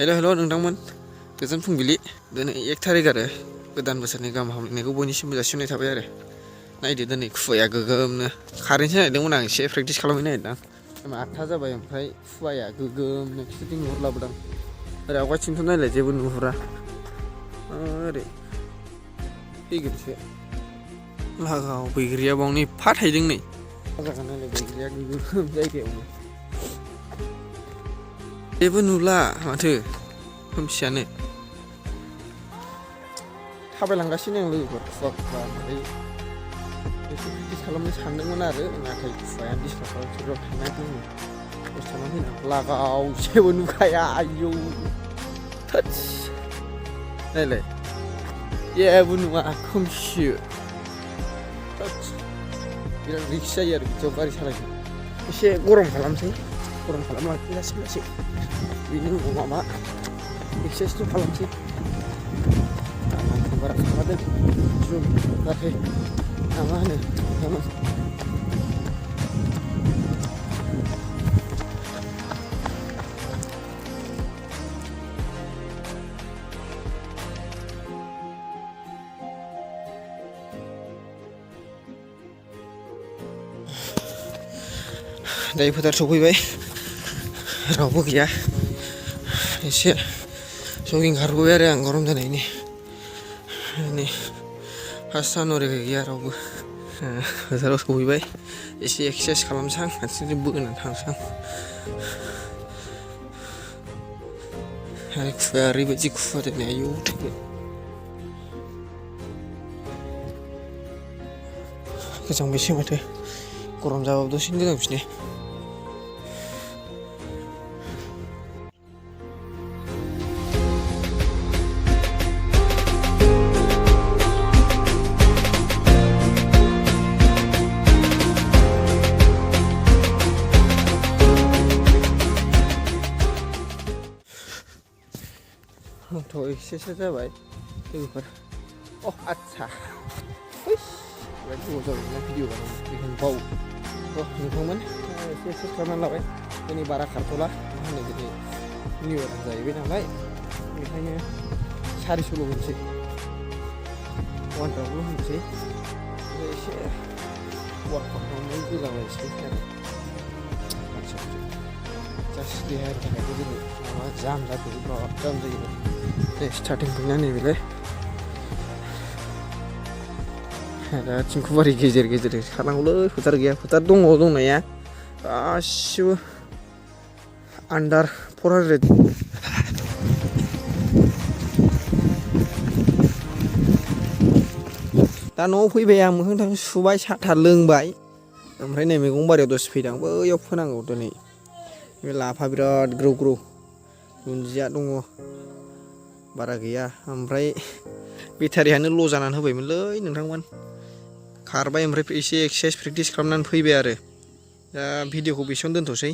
हेल' हेल' नोंथांमोन गोजोन फुंबिलि दिनै 1 थारिख आरो गोदान बोसोरनि गाहाम हामलायनायखौ बयनिसिमबो जासिहरनाय थाबाय आरो नायदो दिनै खुवाया गोगोमनो कारेन्टसो नागिरदोंमोन आं एसे प्रेक्टिस खालामहैनो नागिरदां टाइमा 8था जाबाय ओमफ्राय खुवाया गोगोमनो खिथिथिं नुहुरलाबोदां ओरै आवगायथिंथ' नायलाय जेबो नुहुरा ओरै फैगोनसो लागाव बैग्रिया बावनो एफा थाइदों नै जायगा नायलाय बैग्रिया गोगोम जायगायावनो जेबो नुला माथो खोमसियानो थाबायलांगासिनो आं लोगोफोर खुवा ओमफ्राय एसे प्रेक्टिस खालामनो सानदोंमोन आरो नाथाय खुवाया डिस्टार्ब खालामसोग्राव थांनायाखै आङो दसथाना फैना लागाव जेबो नुखाया आयौ थोस नायलाय जेबो नुवा खोमसि थोस बिराद रिक्स जायो आरो बिदियाव गारि सालायनो एसे गरम खालामसै गरम खालामलांसै लासै लासै बेनि उनाव माबा एक्सारसाइसथ' खालामसै आंखौ बारा खालामदों जुम जाहाथे मा होनो दायो फोथार सफैबाय रावबो गैया एसे जगिं खारबोबाय आरो आं गरम जानायनि नै फार्स्ट जानुवारिखाय गैया रावबो फोथाराव सफैबाय एसे एक्सारसाइस खालामसां आथिंजों बोनानै थांसां आरो खुवाया ओरैबायदि खुवा दिनै आयौ थैगोन गोजांबायसो माथो गरम जाबाबो दसेनो गोजांफिनो थ' एक्सारसाइस जाबाय लोगोफोर आदसा बिराद गोबाव जाबायना भिडिअ बानायनो बेखायनो बाव नोंथांमोन एसे एक्सारसाइस खालामनानै लाबाय दिनै बारा खारथ'ला मा होनो दिनै निउ इयार जाहैबाय नालाय बेखायनो 400ल' होनोसै 1 राउन्डल' होनोसै एसे वार्कआउट खालामनानै गोजांलायसै आरो जास्ट देहानि थाखायबो दिनै माबा जाम जादों बिराद जाम जायो दे स्टार्टिं फैना नैबेलाय दा थिंखुबारि गेजेर गेजेर खारनांगौलै फोथार गैया फोथार दङ दंनाया गासिबो आन्डार 400 दा न'आव फैबाय आं मोखां थाखाय सुबाय साथा लोंबाय ओमफ्राय नै मैगं बारियाव दसे फैदों बैयाव फोनांगौ दिनै बे लाफा बिराद ग्रौ ग्रौ दुन्दिया दङ बारा गैया ओमफ्राय बेटारियानो ल' जानानै होबायमोनलै नोंथांमोन खारबाय ओमफ्राय एसे एक्सारसाइस प्रेक्टिस खालामनानै फैबाय आरो दा भिडिअखौ बेसेयावनो दोनथ'सै